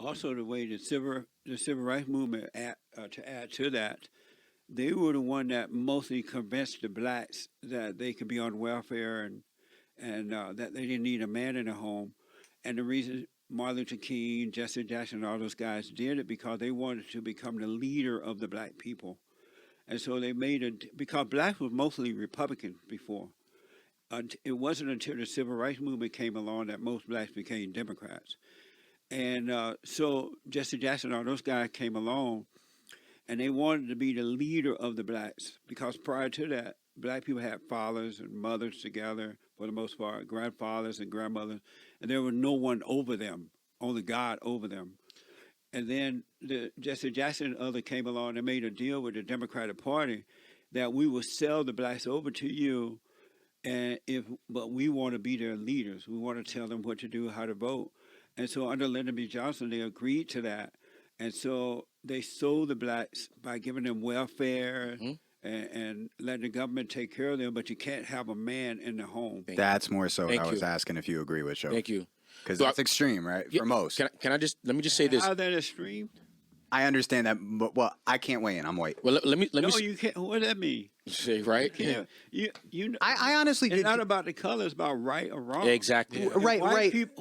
also the way the civil rights movement to add to that, they were the one that mostly convinced the blacks that they could be on welfare and that they didn't need a man in the home. And the reason Martin Luther King, Jesse Jackson, and all those guys did it because they wanted to become the leader of the black people. And so they made it because blacks was mostly Republican before. It wasn't until the civil rights movement came along that most blacks became Democrats. And so Jesse Jackson and all those guys came along, and they wanted to be the leader of the blacks because prior to that, black people had fathers and mothers together for the most part, grandfathers and grandmothers, and there was no one over them, only God over them. And then Jesse Jackson and others came along and made a deal with the Democratic Party that we will sell the blacks over to you, but we want to be their leaders. We want to tell them what to do, how to vote. And so under Lyndon B. Johnson, they agreed to that. And so they sold the blacks by giving them welfare and letting the government take care of them, but you can't have a man in the home. That's more so what I was asking if you agree with, Joe. Thank you. Because that's extreme, right? Yeah, for most. Can I just, let me just say this. How that extreme? I understand that, but well, I can't weigh in. I'm white. Well, let me. No, you can't. What does that mean? Say right. Yeah. I honestly it's did. not about the color. It's about right or wrong. Exactly. And Right.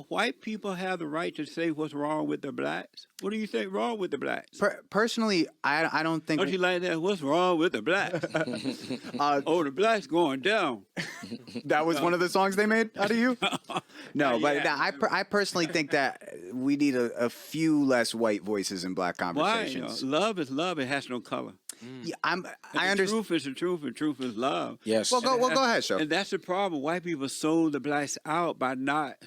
White people have the right to say what's wrong with the blacks. What do you think wrong with the blacks? Personally, I don't think. Don't you like that? What's wrong with the blacks? Oh, the blacks going down. That was one of the songs they made out of you? No, but Yeah. I personally think that we need a few less white voices in black Why? conversations. Love is love. It has no color. Yeah, And I the understand. truth is the truth, and truth is love. Yes. Well, go ahead, Show. And that's the problem. White people sold the blacks out by not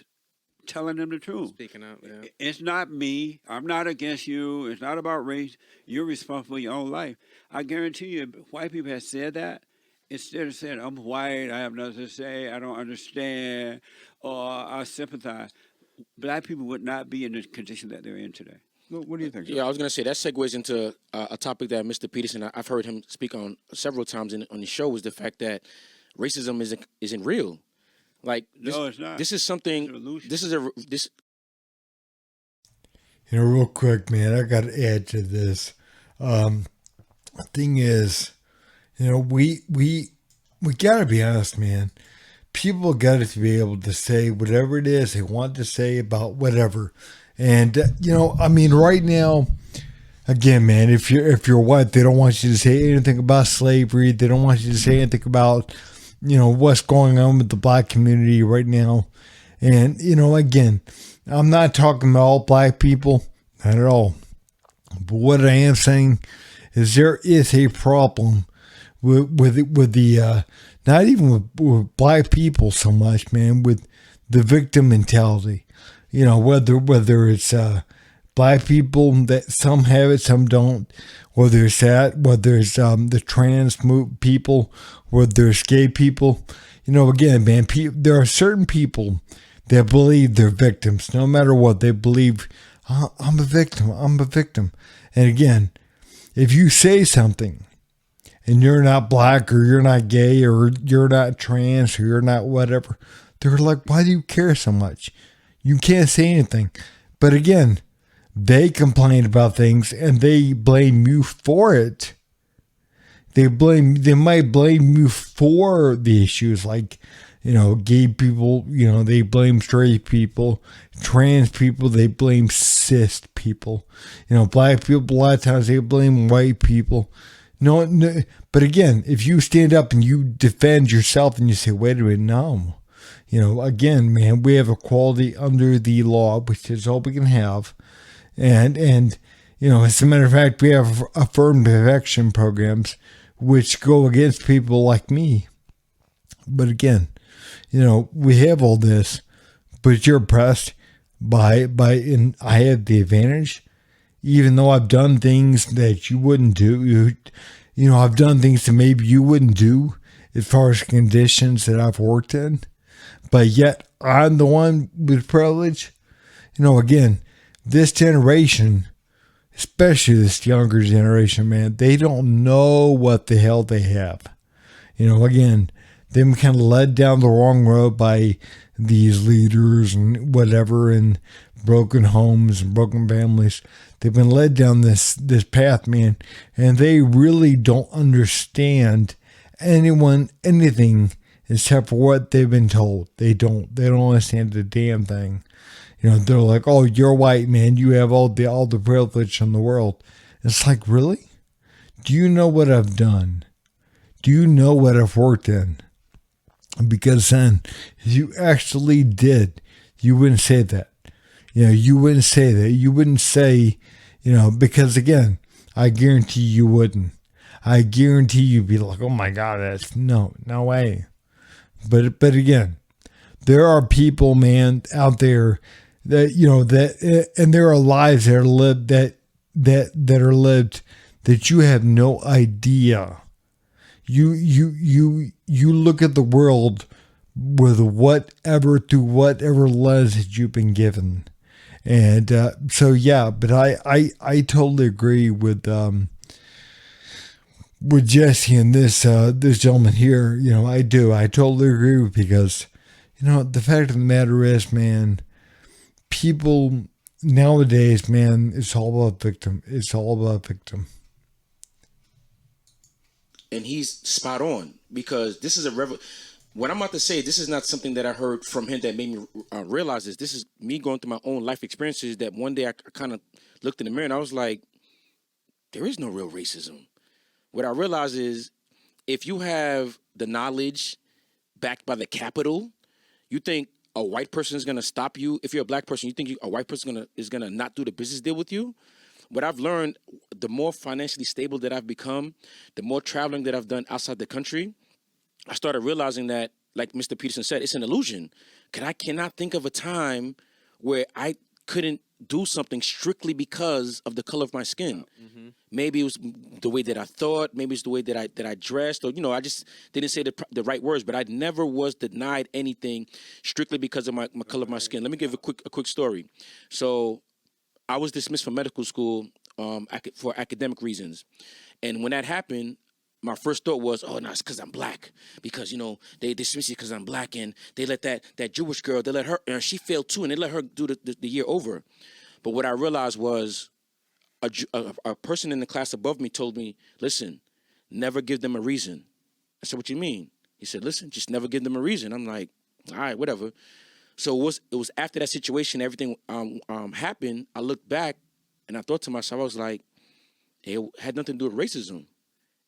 telling them the truth. Speaking out, yeah. It's not me. I'm not against you. It's not about race. You're responsible for your own life. I guarantee you, if white people had said that, instead of saying, I'm white, I have nothing to say, I don't understand, or I sympathize, black people would not be in the condition that they're in today. What do you think? Yeah, I was going to say that segues into a topic that Mr. Peterson, I've heard him speak on several times on the show, is the fact that racism isn't real. Like this, No, it's not. This is something. It's an illusion. This. Real quick, man, I got to add to this. The thing is, we got to be honest, man. People got to be able to say whatever it is they want to say about whatever. And, I mean, right now, again, man, if you're white, they don't want you to say anything about slavery. They don't want you to say anything about, what's going on with the black community right now. And, again, I'm not talking about all black people, not at all. But what I am saying is there is a problem with the, not even with black people so much, man, with the victim mentality. Whether it's black people that some have it, some don't. Whether it's the trans people, whether it's gay people. Again, man, there are certain people that believe they're victims. No matter what, they believe, I'm a victim. I'm a victim. And again, if you say something and you're not black or you're not gay or you're not trans or you're not whatever, they're like, why do you care so much? You can't say anything. But again, they complain about things and they blame you for it. They might blame you for the issues like, gay people, they blame straight people, trans people, they blame cis people, black people, a lot of times they blame white people. No, but again, if you stand up and you defend yourself and you say, wait a minute, no. Again, man, we have equality under the law, which is all we can have. And as a matter of fact, we have affirmative action programs which go against people like me. But again, we have all this, but you're oppressed and I have the advantage, even though I've done things that you wouldn't do. I've done things that maybe you wouldn't do as far as conditions that I've worked in. But yet, I'm the one with privilege. Again, this generation, especially this younger generation, man, they don't know what the hell they have. Again, they've been kind of led down the wrong road by these leaders and whatever, and broken homes and broken families. They've been led down this path, man, and they really don't understand anything except for what they've been told. They don't understand the damn thing. They're like, oh, you're white, man, you have all the privilege in the world. It's like, really? Do you know what I've done? Do you know what I've worked in? Because then, if you actually did, you wouldn't say that. You wouldn't say that. You wouldn't say, because again, I guarantee you wouldn't. I guarantee you'd be like, oh my God, that's no way. But again, there are people, man, out there that and there are lives that are lived that are lived that you have no idea. You look at the world with through whatever lens that you've been given, and so yeah. But I totally agree with Jesse and this gentleman here. I do. I totally agree because the fact of the matter is, man, people nowadays, man, it's all about victim. It's all about victim. And he's spot on, because this is what I'm about to say, this is not something that I heard from him that made me realize this. This is me going through my own life experiences that one day I kind of looked in the mirror and I was like, there is no real racism. What I realized is if you have the knowledge backed by the capital, you think a white person is going to stop you. If you're a black person, you think a white person is going to not do the business deal with you. What I've learned, the more financially stable that I've become, the more traveling that I've done outside the country, I started realizing that, like Mr. Peterson said, it's an illusion. Because I cannot think of a time where I couldn't do something strictly because of the color of my skin. Mm-hmm. Maybe it was the way that I thought. Maybe it's the way that I dressed. Or, I just didn't say the right words. But I never was denied anything strictly because of my color of my skin. Let me give a quick story. So I was dismissed from medical school for academic reasons. And when that happened, my first thought was, oh, no, it's because I'm black. Because, they dismiss you because I'm black. And they let that Jewish girl, they let her, she failed too, and they let her do the year over. But what I realized was a person in the class above me told me, listen, never give them a reason. I said, what you mean? He said, listen, just never give them a reason. I'm like, all right, whatever. So it was after that situation, everything happened, I looked back and I thought to myself, I was like, it had nothing to do with racism.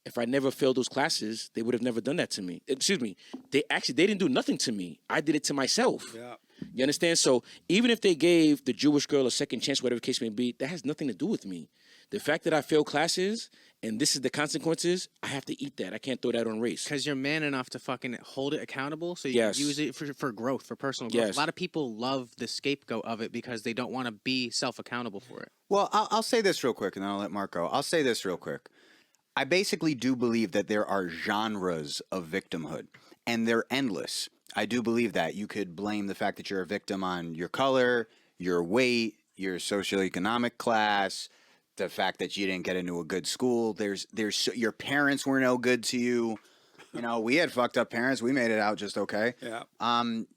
If I never failed those classes, they would have never done that to me. Excuse me. They didn't do nothing to me. I did it to myself. Yeah. You understand? So even if they gave the Jewish girl a second chance, whatever the case may be, that has nothing to do with me. The fact that I failed classes and this is the consequences, I have to eat that. I can't throw that on race. Because you're man enough to fucking hold it accountable, so you can use it for growth, for personal growth. Yes. A lot of people love the scapegoat of it because they don't want to be self-accountable for it. Well, I'll say this real quick, and then I'll let Mark go. I'll say this real quick. I basically do believe that there are genres of victimhood, and they're endless. I do believe that. You could blame the fact that you're a victim on your color, your weight, your socioeconomic class, the fact that you didn't get into a good school. There's your parents were no good to you. We had fucked up parents. We made it out just okay. Yeah.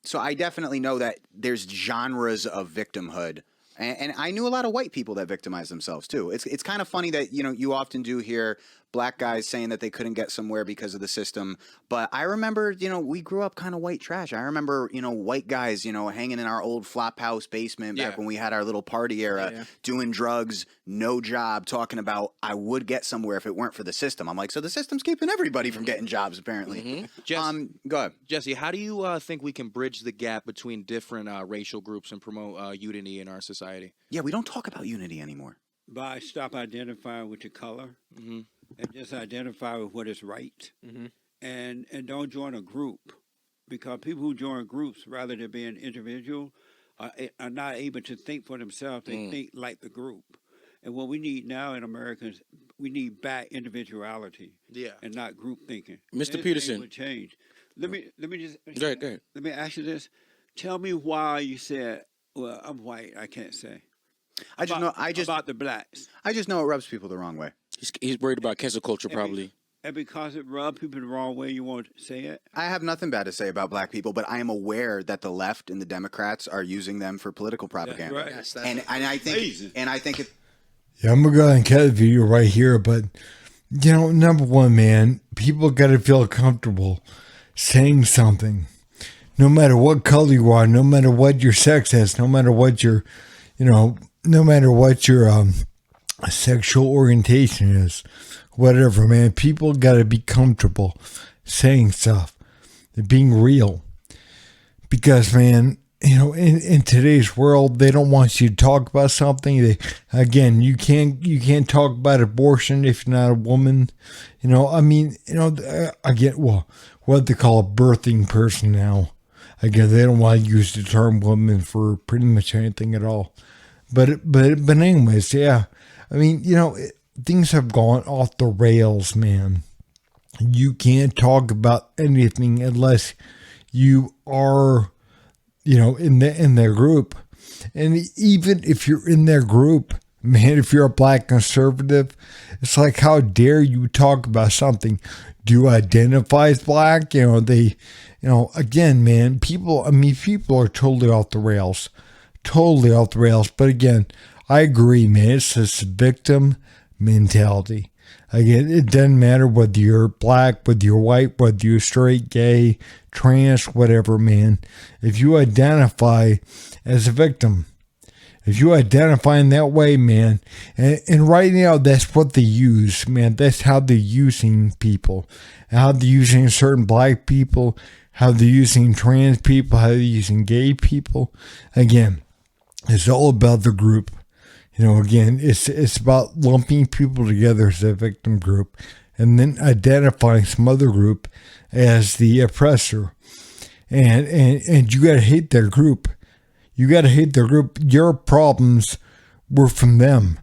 So I definitely know that there's genres of victimhood. And I knew a lot of white people that victimize themselves too. It's kind of funny that you often do hear black guys saying that they couldn't get somewhere because of the system. But I remember, we grew up kind of white trash. I remember, white guys, hanging in our old flop house basement back when we had our little party era, doing drugs, no job, talking about I would get somewhere if it weren't for the system. I'm like, so the system's keeping everybody from getting jobs apparently. Mm-hmm. Go ahead, Jesse. How do you think we can bridge the gap between different racial groups and promote unity in our society? Yeah, we don't talk about unity anymore. By stop identifying with your color, mm-hmm. and just identify with what is right, mm-hmm. and don't join a group, because people who join groups rather than being individual are not able to think for themselves. They think like the group. And what we need now in America is we need back individuality, and not group thinking. Mr. Peterson, would change. Let me just go ahead. Let me ask you this: tell me why you said, "Well, I'm white. I can't say." I just know about the blacks. I just know it rubs people the wrong way. He's worried about cancel culture, probably. And because it rubbed people the wrong way, you won't say it? I have nothing bad to say about black people, but I am aware that the left and the Democrats are using them for political propaganda. Right. Yes, And I think if Yeah, I'm gonna go ahead and cut the video right here, but number one, man, people gotta feel comfortable saying something. No matter what color you are, no matter what your sex is, no matter what your sexual orientation is, whatever, man, people gotta be comfortable saying stuff, being real. Because, man, in today's world, they don't want you to talk about something. You can't talk about abortion if you're not a woman. I get, what they call a birthing person now. I guess they don't want to use the term woman for pretty much anything at all. But anyways, yeah. Things have gone off the rails, man. You can't talk about anything unless you are in their group. And even if you're in their group, man, if you're a black conservative, it's like, how dare you talk about something? Do you identify as black? Again, man, people are totally off the rails. Totally off the rails. But again, I agree, man. It's this victim mentality. Again, it doesn't matter whether you're black, whether you're white, whether you're straight, gay, trans, whatever, man. If you identify as a victim, if you identify in that way, man, and right now that's what they use, man. That's how they're using people, how they're using certain black people, how they're using trans people, how they're using gay people. Again, it's all about the group. Again, it's about lumping people together as a victim group and then identifying some other group as the oppressor. And you got to hate their group. You got to hate their group. Your problems were from them,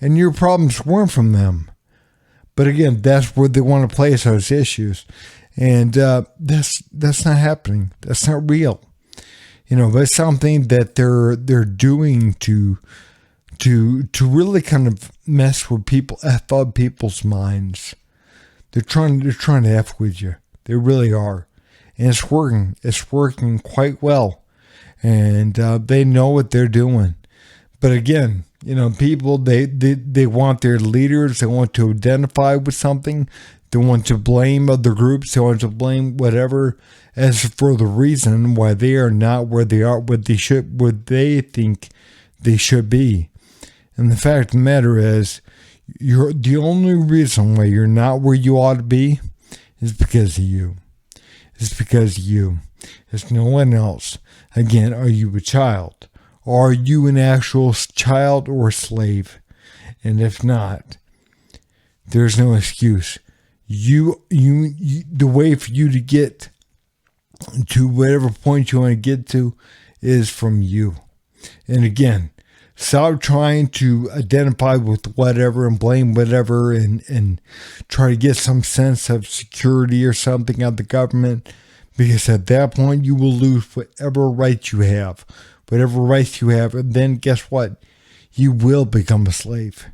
and your problems weren't from them. But again, that's where they want to place those issues. And that's not happening. That's not real. That's something that they're doing to really kind of mess with people, F up people's minds. They're trying to F with you. They really are. And it's working. It's working quite well. And they know what they're doing. But again, people, they want their leaders. They want to identify with something. They want to blame other groups. They want to blame whatever as for the reason why they are not where they are, what they think they should be. And the fact of the matter is, the only reason why you're not where you ought to be is because of you. It's because of you. It's no one else. Again, are you a child? Are you an actual child or slave? And if not, there's no excuse. The way for you to get to whatever point you want to get to is from you. And again, stop trying to identify with whatever and blame whatever and try to get some sense of security or something out of the government, because at that point you will lose whatever rights you have. Whatever rights you have, and then guess what? You will become a slave.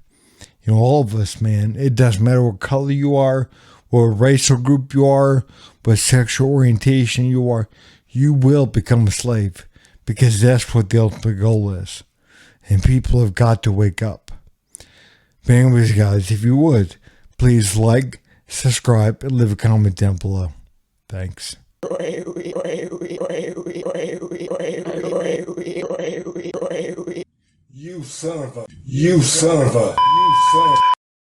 All of us, man. It doesn't matter what color you are, what racial group you are, what sexual orientation you are. You will become a slave, because that's what the ultimate goal is. And people have got to wake up. But anyways, guys, if you would, please like, subscribe, and leave a comment down below. Thanks. You son of a